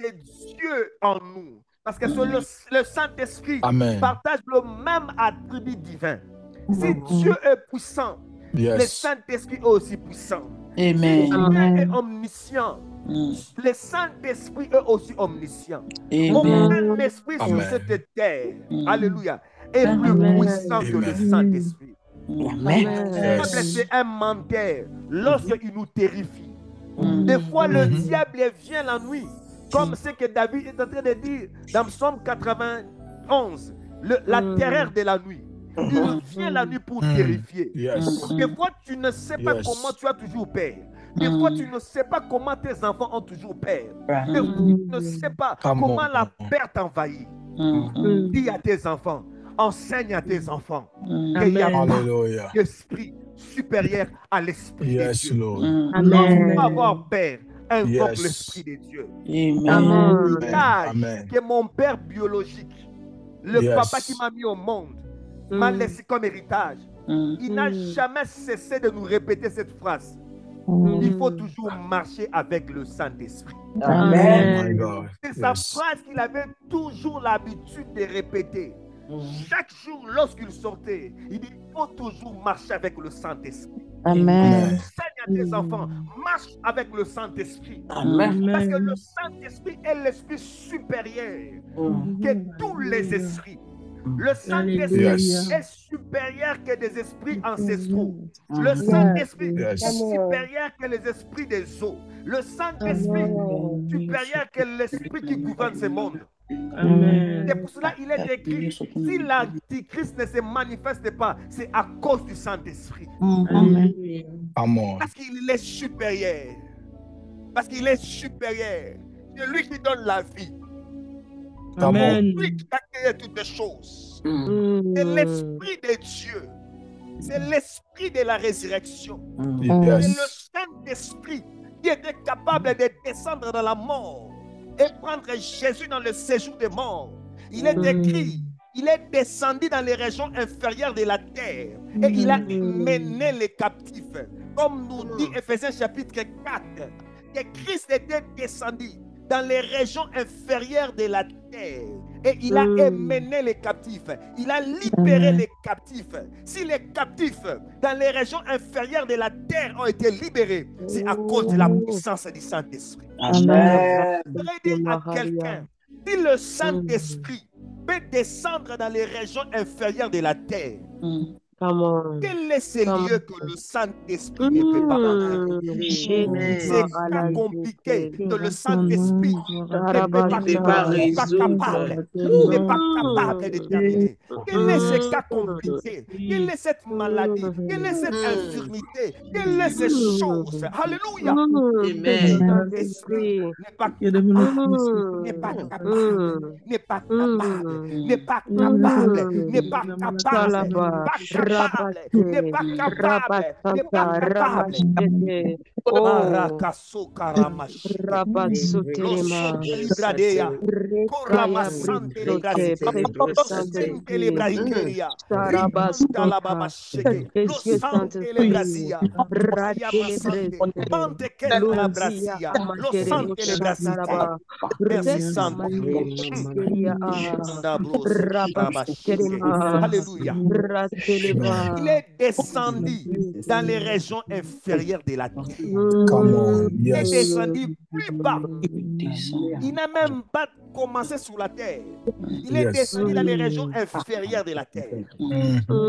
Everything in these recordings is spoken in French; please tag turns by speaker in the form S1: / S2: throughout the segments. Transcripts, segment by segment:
S1: c'est Dieu en nous. Parce que le Saint-Esprit partage le même attribut divin. Si Dieu est puissant, le Saint-Esprit est aussi puissant.
S2: Amen.
S1: Si Dieu est omniscient, le Saint-Esprit est aussi omniscient. Aucun esprit sur cette terre, alléluia, est plus puissant que le Saint-Esprit. C'est un menteur lorsqu'il nous terrifie. Des fois, le diable vient la nuit, comme ce que David est en train de dire dans Psaume 91, la terreur de la nuit. Il vient la nuit pour terrifier. Des fois, tu ne sais pas comment tu as toujours peur. Des fois, tu ne sais pas comment tes enfants ont toujours peur. Des fois, tu ne sais pas comment la peur t'envahit. Dis à tes enfants, enseigne à tes enfants qu'il n'y a pas d'esprit supérieur à l'esprit de Dieu. Lorsqu'on va avoir peur, invoque l'esprit de Dieu. Que mon père biologique, le papa qui m'a mis au monde, m'a laissé comme héritage. Il n'a jamais cessé de nous répéter cette phrase. Il faut toujours marcher avec le Saint-Esprit.
S3: Amen.
S1: C'est sa phrase qu'il avait toujours l'habitude de répéter. Chaque jour, lorsqu'il sortait, il dit, il faut toujours marcher avec le Saint-Esprit.
S4: Amen.
S1: Enseigne à tes enfants, marche avec le Saint-Esprit. Parce que le Saint-Esprit est l'esprit supérieur que tous les esprits. Le Saint-Esprit est supérieur que des esprits ancestraux. Le Saint-Esprit est supérieur que les esprits des eaux. Le Saint-Esprit est supérieur que l'esprit qui gouverne ce monde. C'est pour cela qu'il est écrit, si l'Antichrist ne se manifeste pas, c'est à cause du Saint-Esprit. Parce qu'il est supérieur. Parce qu'il est supérieur. C'est lui qui donne la vie. C'est lui qui a créé toutes les choses. C'est l'Esprit de Dieu. C'est l'Esprit de la résurrection. C'est le Saint-Esprit qui était capable de descendre dans la mort et prendre Jésus dans le séjour des morts. Il est écrit, il est descendu dans les régions inférieures de la terre et il a mené les captifs. Comme nous dit Ephésiens chapitre 4, que Christ était descendu dans les régions inférieures de la terre et il a mené les captifs. Il a libéré les captifs. Si les captifs dans les régions inférieures de la terre ont été libérés, c'est à cause de la puissance du Saint-Esprit. Je voudrais dire à quelqu'un, si le Saint-Esprit peut descendre dans les régions inférieures de la terre, quel est ce lieu que le Saint-Esprit ne peut pas entrer? C'est pas compliqué que le Saint-Esprit n'est pas capable de terminer. Quel est ce cas compliqué? Quelle est cette maladie? Quelle est cette infirmité? Quelle est cette chose? Alléluia! L'Esprit n'est pas capable, n'est pas capable, n'est pas capable, n'est pas capable, n'est pas capable, n'est pas capable, n'est pas capable. Marakaso karamash. Loso libradea. Korama sante libradi. Sente librahikeria. Ripanta la baba sheke. Lo sante librazia. Yamasante. Mante ke la brazia. Lo sante librasite. Merci Santa. Alléluia. Il est descendu dans les régions inférieures de la terre. Il est descendu plus bas. Il n'a même pas commencé sur la terre. Il est descendu dans les régions inférieures de la terre.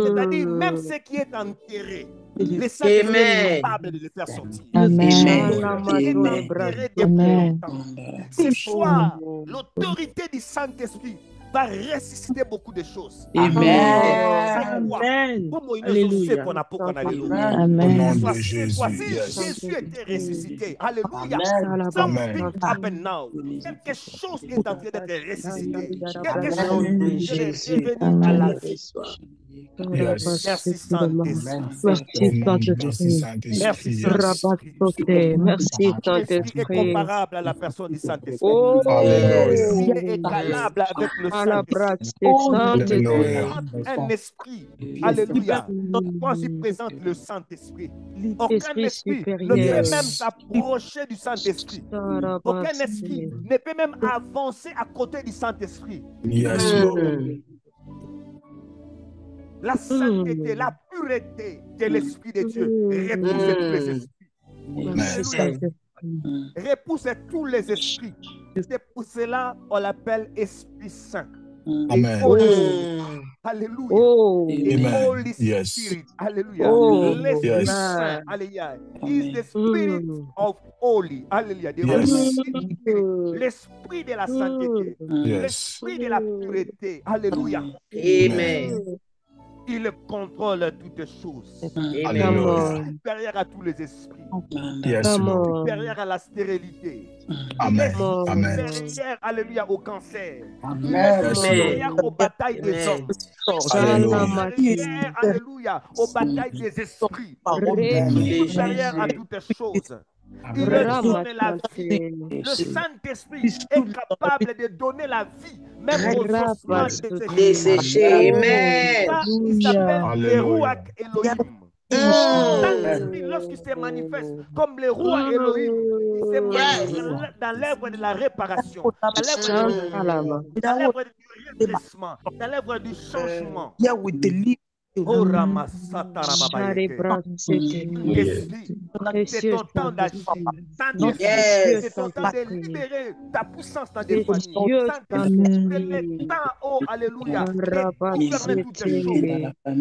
S1: C'est-à-dire même ce qui est enterré, le Saint-Esprit est capable de le faire sortir. Ce soir, l'autorité du Saint-Esprit va ressusciter beaucoup de choses.
S2: Amen.
S1: Jésus était ressuscité. Alléluia. Something now. Quelque chose est en train d'être ressuscité. Quelque chose est revenu à la vie.
S3: Yes.
S1: Merci Saint-Esprit.
S3: Merci, Saint-Esprit.
S1: Merci
S2: Rabasote. Merci,
S1: L'Esprit est
S2: Saint-Esprit.
S1: comparable à la personne du Saint-Esprit.
S2: Oh,
S3: Alléluia.
S1: Il est égalable avec le
S2: à la
S1: Saint-Esprit.
S2: brasse de Saint-Esprit.
S3: Alléluia.
S1: Un esprit, alléluia, toi tu présentes le Saint-Esprit. Aucun
S2: Esprit
S1: esprit ne
S2: supérieur.
S1: peut même s'approcher du Saint-Esprit. Aucun esprit ne peut même avancer à côté du Saint-Esprit.
S3: Yes, Lord.
S1: La sainteté, la pureté de l'Esprit de Dieu repousse tous les esprits. Alléluia. Repousse tous les esprits. C'est pour cela qu'on l'appelle Esprit Saint.
S3: Amen.
S1: Alléluia.
S2: Oh,
S1: The
S3: Amen.
S1: Holy
S3: Yes.
S1: Spirit. Alléluia.
S2: Oh,
S1: L'Esprit
S3: yes.
S1: Saint. Alléluia. Is the Spirit of Holy. Alléluia. The
S3: Yes.
S1: Holy Spirit. L'Esprit de la sainteté.
S3: Yes.
S1: L'Esprit de la pureté. Alléluia.
S3: Amen.
S1: Il contrôle toutes choses.
S3: Alléluia.
S1: Supérieur à tous les esprits.
S3: Yes, Lord.
S1: Supérieur à la stérilité.
S3: Amen. Amen.
S1: Supérieur, alléluia, au cancer.
S3: Yes,
S1: Supérieur
S3: Lord.
S1: aux batailles des hommes.
S3: Alléluia.
S1: Supérieur, alléluia, aux batailles des esprits. Supérieur à toutes choses. Il donne la vie. Le Saint-Esprit est capable de donner la vie, même aux ossements desséchés. Ça, il s'appelle les
S3: Alléluia.
S1: Ruach Elohim. Saint-Esprit, lorsqu'il se manifeste comme le Ruach Elohim, il se manifeste dans l'œuvre de la réparation, dans l'œuvre du redressement, dans l'œuvre du changement. Oh, c'est ton temps d'agir. C'est ton temps de libérer ta puissance dans des familles. C'est le temps, oh, alléluia, de gouverner toutes choses. In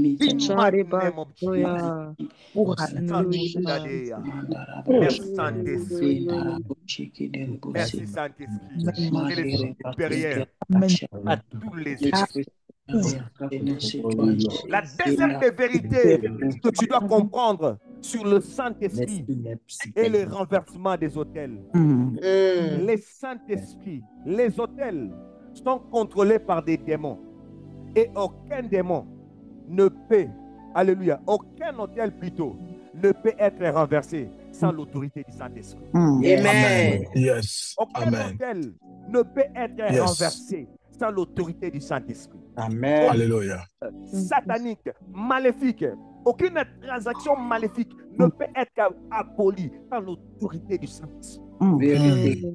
S1: mighty name of Jesus. Merci Saint-Esprit. Merci Saint-Esprit. Il est supérieur à tous les esprits. La deuxième des vérités que tu dois comprendre sur le Saint-Esprit est le renversement des autels. Les Saint-Esprit, les autels sont contrôlés par des démons. Et aucun démon ne peut, alléluia, aucun autel plutôt, ne peut être renversé sans l'autorité du Saint-Esprit.
S3: Amen. Yes.
S1: Aucun autel ne peut être renversé sans l'autorité du Saint-Esprit.
S3: Amen. Alléluia.
S1: Satanique, maléfique, aucune transaction maléfique ne peut être abolie sans l'autorité du Saint-Esprit.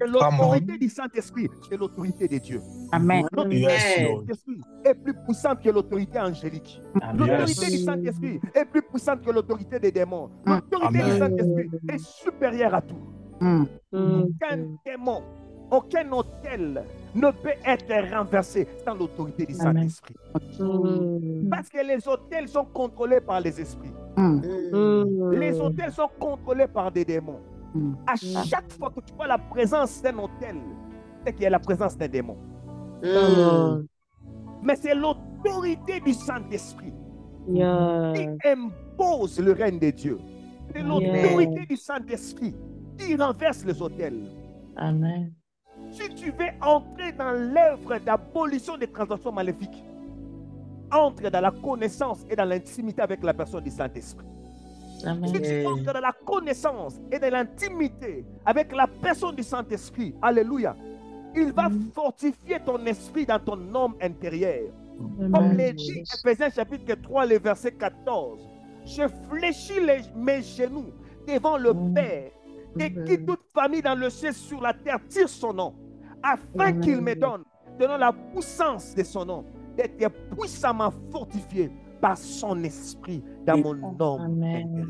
S1: L'autorité du Saint-Esprit, c'est l'autorité de Dieu.
S2: Amen.
S1: L'autorité du Saint-Esprit est plus puissante que l'autorité angélique. L'autorité du Saint-Esprit est plus puissante que l'autorité des démons. L'autorité du Saint-Esprit est supérieure à tout. Aucun démon, aucun autel ne peut être renversé sans l'autorité du Saint-Esprit. Parce que les autels sont contrôlés par les esprits. Les autels sont contrôlés par des démons. À chaque fois que tu vois la présence d'un autel, c'est qu'il y a la présence d'un démon. Mais c'est l'autorité du Saint-Esprit qui impose le règne de Dieu. C'est l'autorité du Saint-Esprit qui renverse les autels.
S2: Amen.
S1: Si tu veux entrer dans l'œuvre d'abolition des transactions maléfiques, entre dans la connaissance et dans l'intimité avec la personne du Saint-Esprit. Si tu entres dans la connaissance et dans l'intimité avec la personne du Saint-Esprit, alléluia, il va fortifier ton esprit dans ton homme intérieur. Comme le dit Ephésiens chapitre 3, le verset 14. Je fléchis mes genoux devant le Père, et qui toute famille dans le ciel sur la terre tire son nom, afin qu'il me donne, selon la puissance de son nom, d'être puissamment fortifié par son esprit dans mon homme intérieur.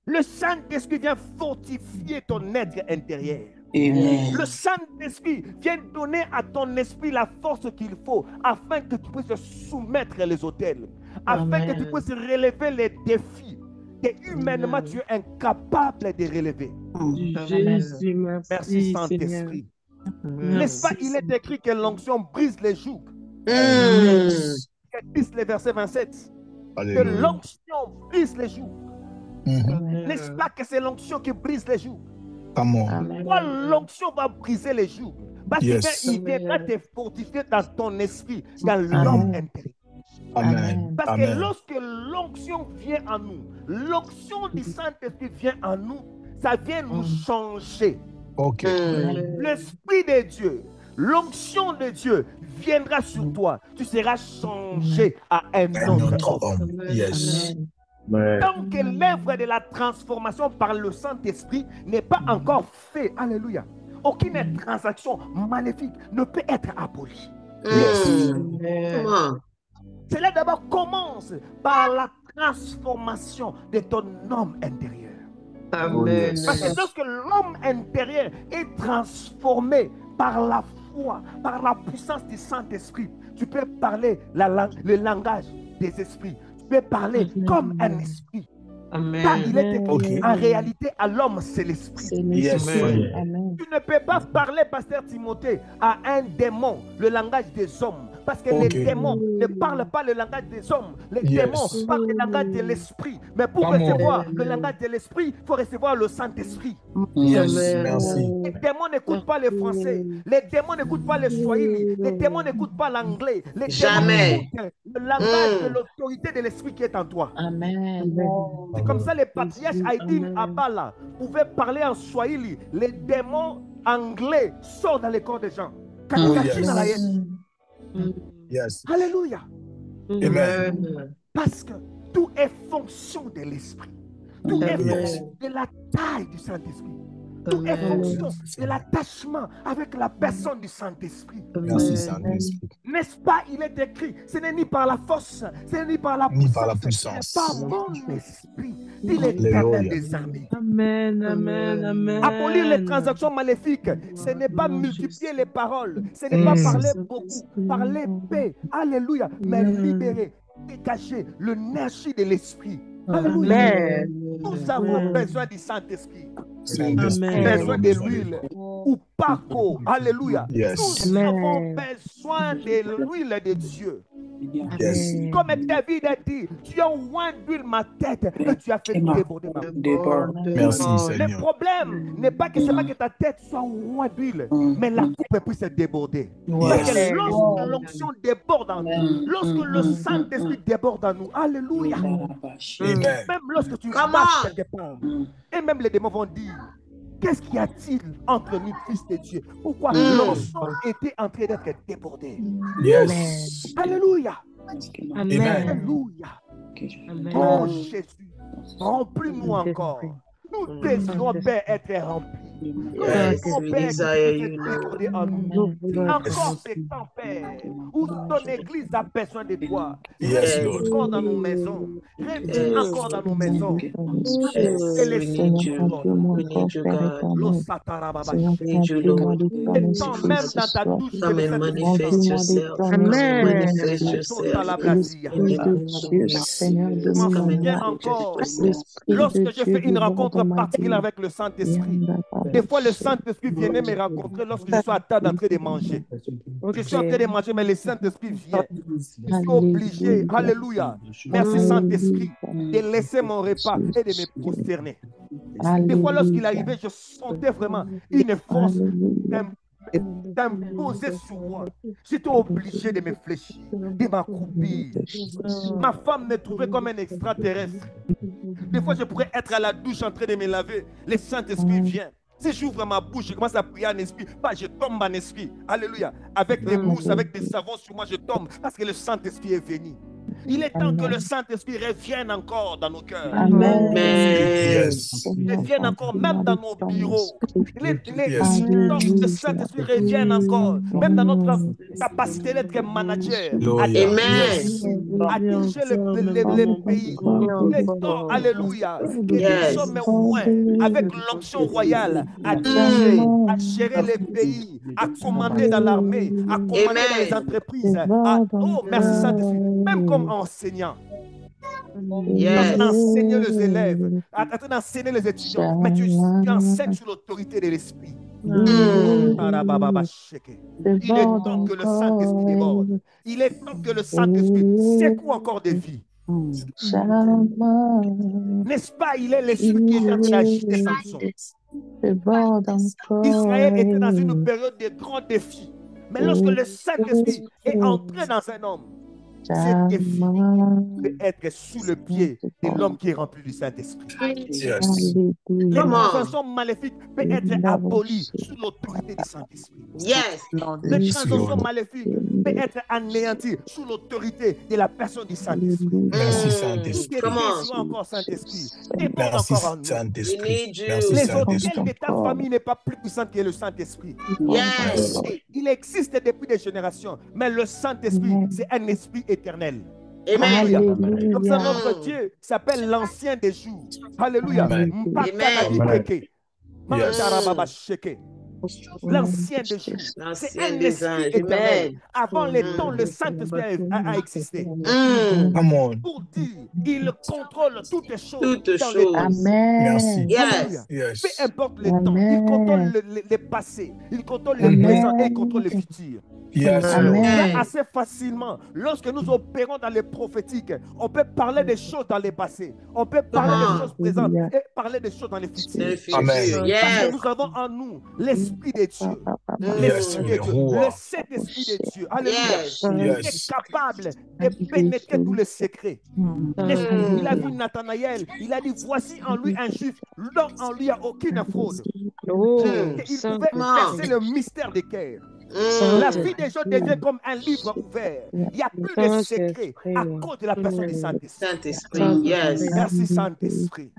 S1: Le Saint-Esprit vient fortifier ton être intérieur. Le Saint-Esprit vient donner à ton esprit la force qu'il faut afin que tu puisses soumettre les autels, afin que tu puisses relever les défis que humainement tu es incapable de relever.
S2: Jésus,
S1: merci Saint-Esprit. N'est-ce pas, il est écrit que l'onction brise les jougs. Le verset 27. Que l'onction brise les jougs. N'est-ce pas que c'est l'onction qui brise les jougs? Pourquoi l'onction va briser les jougs? Parce qu'il viendra te fortifier dans ton esprit, dans l'homme intérieur.
S3: Amen.
S1: Parce que
S3: Amen.
S1: lorsque l'onction vient en nous, l'onction du Saint-Esprit vient en nous, ça vient nous changer.
S3: OK.
S1: L'Esprit de Dieu, l'onction de Dieu viendra sur toi. Tu seras changé à un autre homme.
S3: Yes.
S1: Tant que l'œuvre de la transformation par le Saint-Esprit n'est pas encore faite, alléluia, aucune transaction maléfique ne peut être abolie.
S3: Yes.
S1: Cela d'abord commence par la transformation de ton homme intérieur.
S2: Amen.
S1: Parce que lorsque l'homme intérieur est transformé par la foi, par la puissance du Saint-Esprit, tu peux parler le langage des esprits. Tu peux parler comme un esprit. Car il est écrit, en réalité, à l'homme, c'est l'esprit.
S3: Yes.
S2: Amen.
S1: Tu ne peux pas parler, pasteur Timothée, à un démon, le langage des hommes. Parce que les démons ne parlent pas le langage des hommes. Les démons parlent le langage de l'esprit. Mais pour recevoir le langage de l'esprit, il faut recevoir le Saint-Esprit.
S3: Yes. Merci.
S1: Les démons n'écoutent pas le français. Les démons n'écoutent pas le swahili. Les démons n'écoutent pas l'anglais. Les démons écoutent le langage de l'autorité de l'esprit qui est en toi.
S2: Amen.
S1: C'est comme ça les patriarches Haïdim Abala pouvaient parler en swahili. Les démons anglais sortent dans les corps des gens.
S3: Yes.
S1: Alléluia.
S3: Amen.
S1: Parce que tout est fonction de l'esprit. Tout est fonction de la taille du Saint-Esprit. Tout est fonction de l'attachement avec la personne du Saint-Esprit.
S3: Merci, Saint-Esprit.
S1: N'est-ce pas, il est écrit, ce n'est ni par la force, ce n'est ni par la puissance, c'est par mon esprit, dit l'Éternel des armées.
S2: Amen, amen, amen.
S1: Abolir les transactions maléfiques, ce n'est pas multiplier les paroles, ce n'est pas parler beaucoup, parler paix, alléluia, mais libérer, dégager l'énergie de l'esprit. Alléluia. Nous avons besoin du Saint-Esprit. Besoin de l'huile. Ou Paco. Alléluia. Nous avons besoin de l'huile de Dieu. Comme David a dit, tu as oint d'huile ma tête et tu as fait déborder ma coupe.
S3: Merci, Seigneur.
S1: Le problème n'est pas que seulement que ta tête soit oint d'huile, mais la coupe puisse déborder. Parce que lorsque l'onction déborde en nous, lorsque le Saint-Esprit déborde en nous, alléluia. Même lorsque tu marches quelque part, et même les démons vont dire, qu'est-ce qu'y a-t-il entre nous, fils de Dieu? Pourquoi l'onction était en train d'être débordée?
S3: Yes.
S1: Alléluia.
S2: Amen.
S1: Alléluia. Oh Jésus, remplis-nous encore. Nous désirons, Père, être remplis. Encore, c'est temps, Père, où ton Église a besoin de toi. Reviens encore dans nos maisons. Reviens encore dans nos maisons. Et laisse-nous même dans ta douche, encore, lorsque je fais une rencontre particulière avec le Saint-Esprit, des fois le Saint-Esprit venait me rencontrer lorsque je suis à table en train de manger. Je suis en train de manger, mais le Saint-Esprit vient. Je suis obligé, alléluia, merci Saint-Esprit, de laisser mon repas et de me prosterner. Des fois lorsqu'il arrivait, je sentais vraiment une force d'imposer sur moi. J'étais obligé de me fléchir, de m'accroupir. Ma femme me trouvait comme un extraterrestre. Des fois, je pourrais être à la douche en train de me laver. Le Saint-Esprit vient. Si j'ouvre ma bouche, je commence à prier en esprit, je tombe en esprit. Alléluia. Avec des mousses, avec des savons sur moi, je tombe parce que le Saint-Esprit est venu. Il est temps que le Saint-Esprit revienne encore dans nos cœurs.
S2: Amen.
S1: Revienne encore même dans nos bureaux. Il est temps que le Saint-Esprit revienne encore, même dans notre capacité d'être manager. À diriger le pays. Il est temps, alléluia, que nous sommes loin avec l'onction royale à diriger, à gérer les pays, à commander dans l'armée, à commander dans les entreprises. Oh, merci Saint-Esprit. Même comme enseignant. Tu enseignes les élèves, tu enseignes les étudiants, mais tu enseignes sur l'autorité de l'esprit. Il est temps que le Saint-Esprit déborde. Il est temps que le Saint-Esprit secoue encore des vies. N'est-ce pas, il est l'esprit qui est en train d'agiter Samson. Israël était dans une période de grands défis. Mais lorsque le Saint-Esprit est entré dans un homme, Cette défi peut être sous le pied de l'homme qui est rempli du Saint-Esprit.
S3: Yes.
S1: Les transactions maléfiques peuvent être abolies sous l'autorité du Saint-Esprit.
S4: Yes.
S1: Les
S3: Yes,
S1: transactions
S3: Lord.
S1: maléfiques peuvent être anéanties sous l'autorité de la personne du Saint-Esprit.
S3: Merci,
S1: Nous
S3: Saint-Esprit.
S4: Come on.
S1: besoin encore, Saint-Esprit. Dépose
S3: Merci,
S1: encore en nous.
S4: We
S3: Saint-Esprit.
S4: need you.
S3: Merci,
S1: Les
S3: Saint-Esprit.
S1: hôtels de ta famille n'est pas plus puissant que le Saint-Esprit.
S4: Yes.
S1: Il existe depuis des générations, mais le Saint-Esprit, c'est un esprit éternel.
S4: Amen.
S1: Alléluia. Comme ça, notre
S4: Mm.
S1: Dieu s'appelle l'ancien des jours. Alléluia.
S3: Amen.
S1: Mpakanatikeke. Mantarababasheke. L'ancien des jours. C'est
S4: L'ancien
S1: un
S4: des
S1: esprit
S4: anges.
S1: éternel.
S4: Amen.
S1: Avant les temps, le Saint-Esprit a existé.
S4: Mm.
S3: Come on.
S1: Pour dire, il contrôle toutes les choses
S4: Toutes
S1: dans les temps.
S4: choses.
S3: Merci.
S4: Yes.
S3: Yes.
S1: Peu importe le temps, il contrôle le passé, il contrôle le
S3: Amen.
S1: présent et il contrôle le futur.
S3: Yes, Lord.
S4: Amen.
S1: Assez facilement, lorsque nous opérons dans les prophétiques, on peut parler des choses dans les passés, on peut parler des choses présentes et parler des choses dans les
S4: Dans
S1: futurs.
S4: le futur.
S3: Amen.
S1: Parce
S4: Yes.
S1: que nous avons en nous l'Esprit de Dieu.
S3: Yes,
S1: L'Esprit de
S3: le
S1: Dieu,
S3: roi.
S1: le Saint-Esprit de Dieu. Alléluia.
S4: Yes.
S1: Il
S3: Yes.
S1: est capable de pénétrer tous les secrets. N'est-ce pas? Il a vu Nathanaël, il a dit voici en lui un juif, l'homme en lui a aucune fraude.
S4: Mm.
S1: Il pouvait percer le mystère des cœurs. La vie des gens devient comme un livre ouvert. Il n'y a plus de secret à cause de la personne du Saint-Esprit.
S4: Saint-Esprit. Yes.
S1: Merci Saint-Esprit.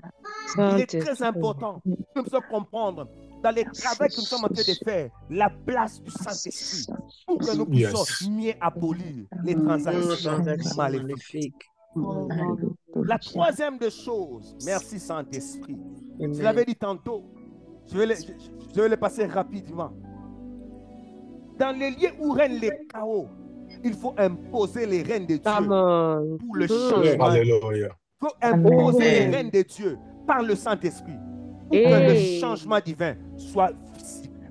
S1: Il est très important que nous puissions comprendre dans les travaux que nous sommes en train de faire la place du Saint-Esprit pour que nous puissions
S3: Yes.
S1: mieux abolir les
S4: Mm.
S1: transactions
S4: Transactions
S1: maléfiques.
S4: maléfiques.
S1: La troisième des choses, merci Saint-Esprit. Je
S4: Amen.
S1: l'avais dit tantôt, je vais le passer rapidement. Dans les lieux où règne le chaos, il faut imposer les règnes de Dieu pour le changement.
S3: Alléluia.
S1: Il faut imposer les
S4: Amen.
S1: règnes de Dieu par le Saint-Esprit pour que le changement divin soit visible.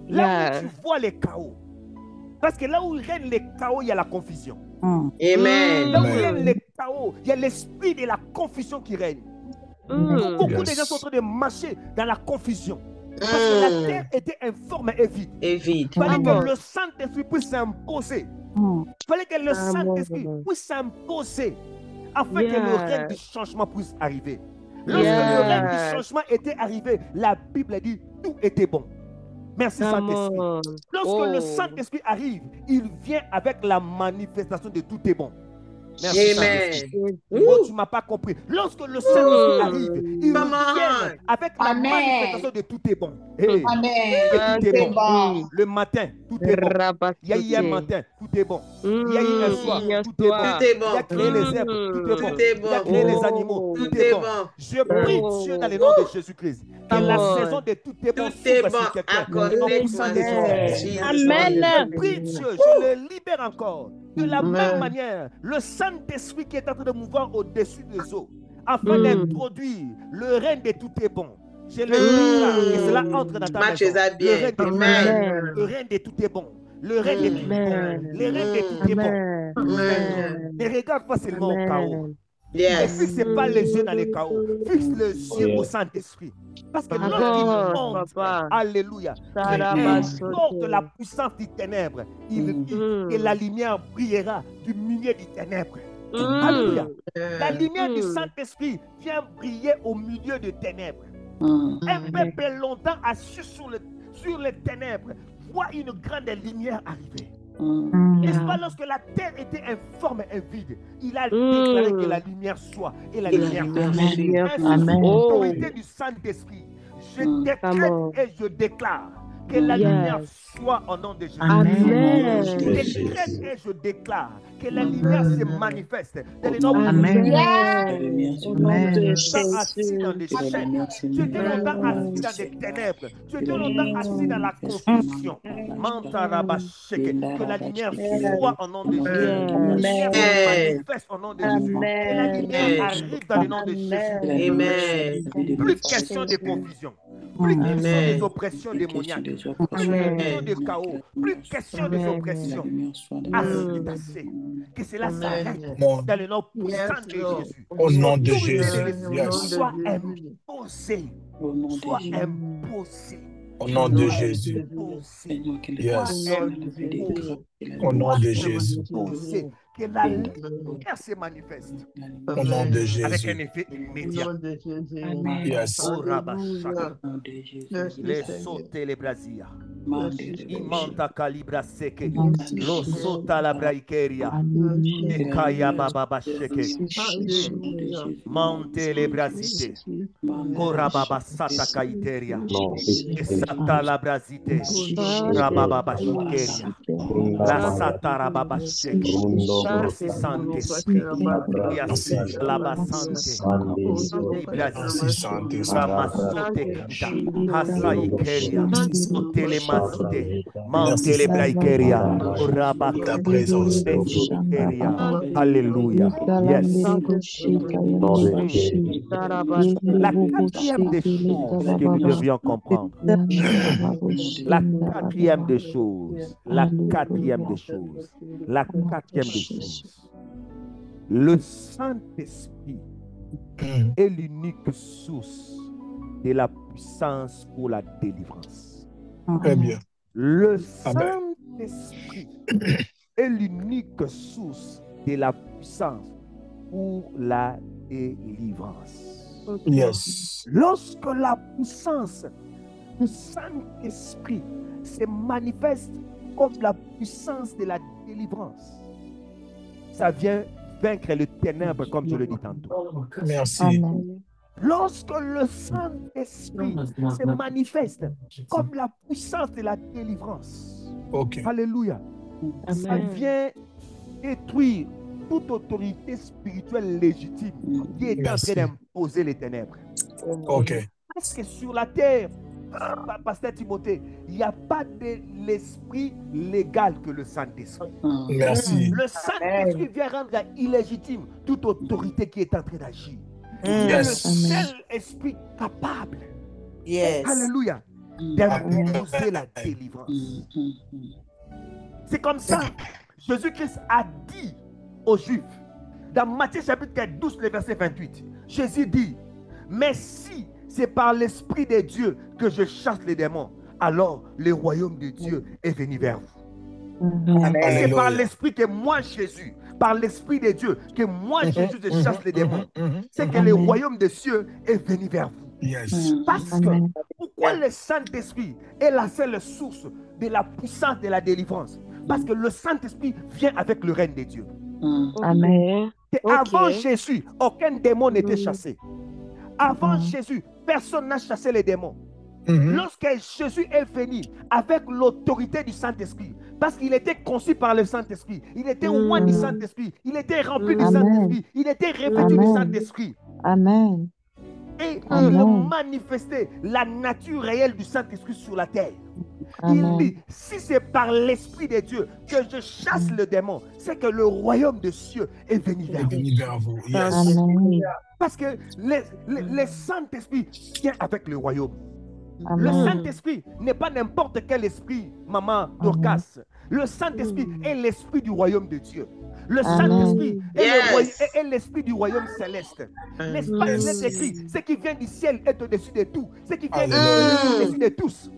S1: Là où tu vois les chaos, parce que là où règne le chaos, il y a la confusion.
S4: Amen.
S1: Là où
S3: Amen.
S1: règne le chaos, il y a l'esprit de la confusion qui règne. Beaucoup de gens sont en train de marcher dans la confusion. Parce que la terre était informe et vide.
S4: Et vide.
S1: Il fallait que le Saint-Esprit puisse s'imposer. Il fallait que le Saint-Esprit puisse s'imposer afin que le règne du changement puisse arriver. Lorsque le règne du changement était arrivé, la Bible dit tout était bon. Merci Saint-Esprit. Lorsque le Saint-Esprit arrive, il vient avec la manifestation de tout est bon. Merci Saint-Esprit.
S4: Amen.
S1: Oh, tu ne m'as pas compris. Lorsque le Saint-Esprit arrive, il
S4: Come on.
S1: vient avec la
S2: Amen.
S1: manifestation de tout est bon. Hey,
S2: Amen.
S1: et tout est
S2: C'est
S1: bon.
S2: bon.
S1: Le matin, tout est bon. Il y a eu hier matin, tout est bon. Il y a eu un soir, tout est bon.
S4: Tout est bon.
S1: Il a créé les herbes, tout est bon.
S4: Tout est
S1: Il a
S4: bon.
S1: créé les animaux, tout est bon. Je prie Dieu dans le nom de Jésus-Christ que la saison de tout est bon
S4: Tout est
S1: s'ouvre
S4: bon.
S1: sur quelqu'un.
S4: Accordé
S1: Au nom
S4: par
S1: puissant
S4: le
S1: de
S4: Seigneur.
S1: Jésus.
S2: Amen.
S1: Je prie Dieu, je le libère encore. De la même manière, le Saint-Esprit qui est en train de mouvoir au-dessus des eaux, afin d'introduire le règne de tout est bon. Je le déclare et cela entre dans ta
S4: Match
S1: maison.
S4: ça
S1: Le
S4: bien.
S1: règne de tout est
S4: Amen.
S1: bon. Le règne de tout est bon. Le règne de tout est bon. Le règne de tout est bon.
S4: Amen.
S1: Ne regarde pas seulement au chaos. Ne
S4: Yes.
S1: fixe pas les yeux dans les chaos. Fixe les yeux au Saint-Esprit. Parce que lorsqu'il entre, alléluia, il importe la puissance du ténèbre. Il dit que la lumière brillera du milieu du ténèbre. Alléluia. La lumière du Saint-Esprit vient briller au milieu des ténèbres. Un peuple longtemps assis sur les ténèbres voit une grande lumière arriver. N'est-ce pas, lorsque la terre était informe et vide, il a déclaré que la lumière soit et la lumière fut. Ainsi, sous l'autorité du Saint-Esprit, je décrète et je déclare que la lumière soit au nom de Jésus. Je décrète et je déclare que la lumière se manifeste dans les noms assis dans des chaînes. Tu étais longtemps assis dans des ténèbres. Tu étais longtemps assis dans la confusion. Que la lumière soit au nom de Jésus. Que la lumière se manifeste au nom de Jésus. Que la lumière arrive dans le nom de Jésus.
S4: Amen.
S1: Plus question de confusion. Plus question des oppressions démoniaques. Plus question de chaos. Plus question des oppressions. Assez, assez. Que cela s'arrête dans le nom puissant de Jésus.
S3: Au nom de
S1: L'autorité
S3: Jésus.
S1: l'Esprit
S3: Yes.
S1: soit imposée. Soit imposée.
S3: Au nom de Jésus.
S1: Imposée.
S3: Yes.
S1: Imposée.
S3: Au nom de Jésus.
S1: Imposée. que la lumière se manifeste.
S3: Au nom de
S1: Avec un
S3: Jésus.
S1: effet immédiat.
S2: Amen.
S3: Yes.
S1: Oh, Rabashaka.
S5: Au nom de Jésus.
S1: Les sauter les brasiers.
S5: Mandere
S1: Imanta calibra seke.
S2: Merci,
S1: Lo
S2: Jesus.
S1: sota la braikeria.
S2: Alléluia.
S1: Ekaya baba sheke.
S2: Merci, Jesus.
S1: Mante le brasite. Korababa sata kaiteria. Esata la brasite. Rababa shikeria. La sata rababa sheke. Merci Saint-Esprit. Merci la basante.
S3: Merci, Saint-Esprit.
S1: Ramasote kita. Hasaikeria. Telemasite.
S3: Merci
S1: Mantele braikeria.
S3: pour ta présence.
S1: Alléluia. Yes. La quatrième des choses que nous devions comprendre. La quatrième des choses. La quatrième des choses. La quatrième des choses. Le Saint-Esprit est l'unique source de la puissance pour la délivrance.
S3: Très bien.
S1: Le
S3: Amen.
S1: Saint-Esprit est l'unique source de la puissance pour la délivrance.
S3: Yes.
S1: Lorsque la puissance du Saint-Esprit se manifeste comme la puissance de la délivrance, ça vient vaincre le ténèbre, comme je le dis tantôt.
S3: Merci.
S1: Lorsque le Saint-Esprit se manifeste comme la puissance de la délivrance,
S3: OK.
S1: alléluia, ça vient détruire toute autorité spirituelle légitime qui est en train d'imposer les ténèbres.
S3: OK.
S1: Parce que sur la terre, Pasteur Timothée, il n'y a pas de l'esprit légal que le Saint-Esprit.
S3: Merci.
S1: Le Saint-Esprit vient rendre illégitime toute autorité qui est en train d'agir.
S3: Yes.
S1: C'est le seul esprit capable,
S4: Yes.
S1: alléluia, d'imposer la délivrance. C'est comme ça, Jésus-Christ a dit aux Juifs, dans Matthieu chapitre 12, le verset 28, Jésus dit, mais si c'est par l'Esprit de Dieu que je chasse les démons, alors le royaume de Dieu est venu vers vous. C'est par l'Esprit que moi, Jésus, par l'Esprit de Dieu, que moi, Jésus, je chasse les démons. C'est que le royaume des cieux est venu vers vous.
S3: Yes.
S1: Parce que, pourquoi le Saint-Esprit est la seule source de la puissance de la délivrance? Parce que le Saint-Esprit vient avec le règne de Dieu.
S2: Amen.
S1: Avant Jésus, aucun démon n'était chassé. Avant Jésus, personne n'a chassé les démons. Lorsque Jésus est venu avec l'autorité du Saint-Esprit, parce qu'il était conçu par le Saint-Esprit, il était roi du Saint-Esprit, il était rempli du Saint-Esprit, il était revêtu du Saint-Esprit.
S2: Amen.
S1: Et il manifestait la nature réelle du Saint-Esprit sur la terre. Il dit, si c'est par l'Esprit de Dieu que je chasse le démon, c'est que le royaume des cieux est venu vers vous.
S3: Yes.
S1: Parce que le Saint-Esprit vient avec le royaume.
S2: Amen.
S1: Le Saint-Esprit n'est pas n'importe quel esprit, maman Dorcas. Le Saint-Esprit est l'esprit du royaume de Dieu. Le Saint-Esprit est l'esprit du royaume céleste. N'est-ce pas? Il est écrit, ce qui vient du ciel est au-dessus de tout. Ce qui vient est au-dessus de tous.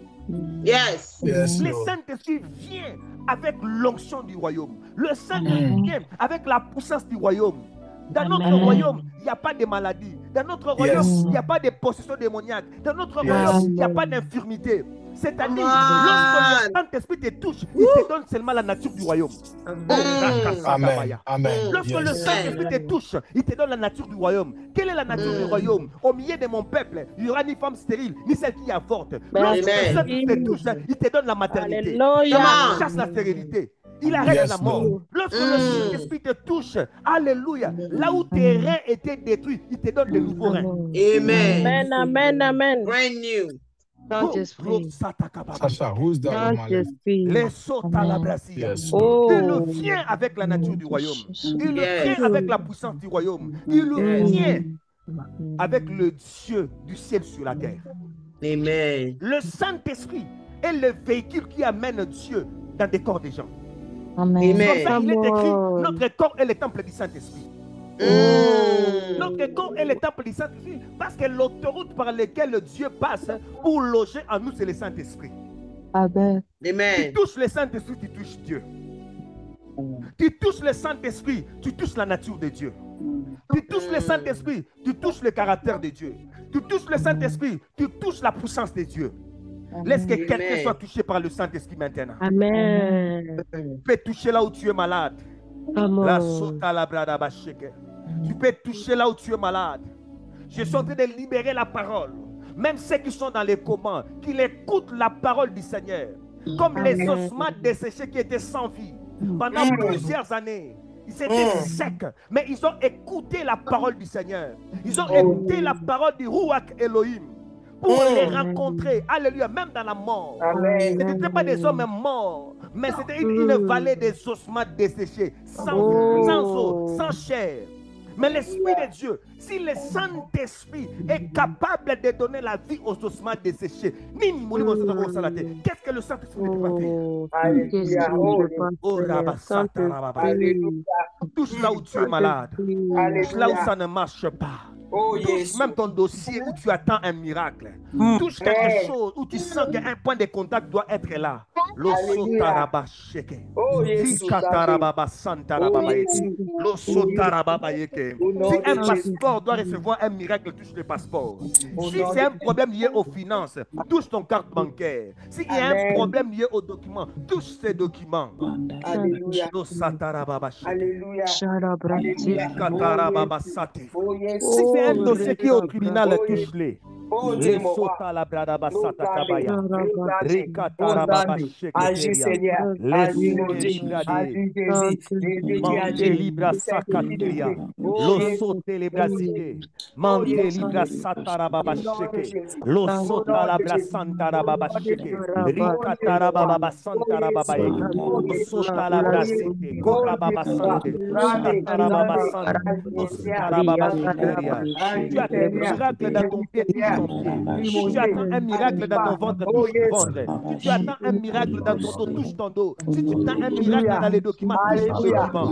S4: Yes.
S3: Yes,
S1: Le
S3: Lord.
S1: Saint-Esprit vient avec l'onction du royaume. Le Saint-Esprit vient avec la puissance du royaume. Dans notre royaume, il n'y a pas de maladie. Dans notre royaume, il n'y a pas de possession démoniaque. Dans notre royaume, il n'y a pas d'infirmité. C'est-à-dire, lorsque le Saint-Esprit te touche, il te donne seulement la nature du royaume.
S3: Amen. Amen.
S1: Lorsque le Saint-Esprit te touche, il te donne la nature du royaume. Quelle est la nature du royaume? Au milieu de mon peuple, il n'y aura ni femme stérile, ni celle qui avorte. Lorsque le Saint-Esprit te touche, il te donne la maternité. Il chasse la stérilité. Il arrête la mort. Lorsque le Saint-Esprit te touche, alléluia, là où tes reins étaient détruits, il te donne de nouveaux reins.
S4: Amen.
S2: Amen. Amen.
S4: Brand new.
S2: Saint-Esprit.
S3: Sacha, who's that woman?
S2: Saint-Esprit.
S1: Les sauts à la Brasie.
S3: Yes.
S1: Il vient avec la nature du royaume. Il vient avec la puissance du royaume. Il vient avec le Dieu du ciel sur la terre.
S4: Amen.
S1: Le Saint-Esprit est le véhicule qui amène Dieu dans des corps des gens.
S2: Amen.
S1: Comme ça, il est écrit, notre corps est le temple du Saint-Esprit. Notre corps est le temple du Saint-Esprit parce que l'autoroute par laquelle Dieu passe pour loger en nous, c'est le Saint-Esprit.
S2: Amen.
S1: Tu touches le Saint-Esprit, tu touches Dieu. Tu touches le Saint-Esprit, tu touches la nature de Dieu. Tu touches le Saint-Esprit, tu touches le caractère de Dieu. Tu touches le Saint-Esprit, tu touches la puissance de Dieu. Laisse que quelqu'un soit touché par le Saint-Esprit maintenant.
S2: Amen.
S1: Tu peux toucher là où tu es malade. La sota la brada basheke. Tu peux toucher là où tu es malade. Je suis en train de libérer la parole. Même ceux qui sont dans les comas, qu'ils écoutent la parole du Seigneur. Comme les ossements desséchés qui étaient sans vie. Pendant plusieurs années, ils étaient secs. Mais ils ont écouté la parole du Seigneur. Ils ont écouté la parole du Ruach Elohim. Pour les rencontrer, alléluia, même dans la mort. Ce n'était pas des hommes morts, mais c'était une vallée des ossements desséchés, sans eau, sans chair. Mais l'Esprit de Dieu, si le Saint-Esprit est capable de donner la vie aux ossements desséchés, qu'est-ce que le Saint-Esprit ne peut pas faire? Touche là où tu es malade, touche là où ça ne marche pas. Touche même ton dossier où tu attends un miracle. Touche quelque chose où tu sens qu'un point de contact doit être là. Si un passeport doit recevoir un miracle, touche le passeport. Si c'est un problème lié aux finances, touche ton carte bancaire. S'il y a un problème lié aux documents, touche ces documents. Alléluia. Si c'est un dossier qui est au tribunal, touche-les.
S5: Agis Seigneur,
S1: tu as un miracle dans ton pied, si tu attends un miracle dans ton ventre, touche ton ventre. Si tu attends un miracle dans ton dos, touche ton dos. Si tu attends un miracle dans les documents, touche les documents.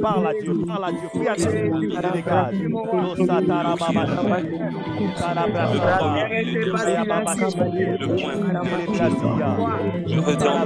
S1: Parle à Dieu, prie à Dieu, dégage.
S6: Je retiens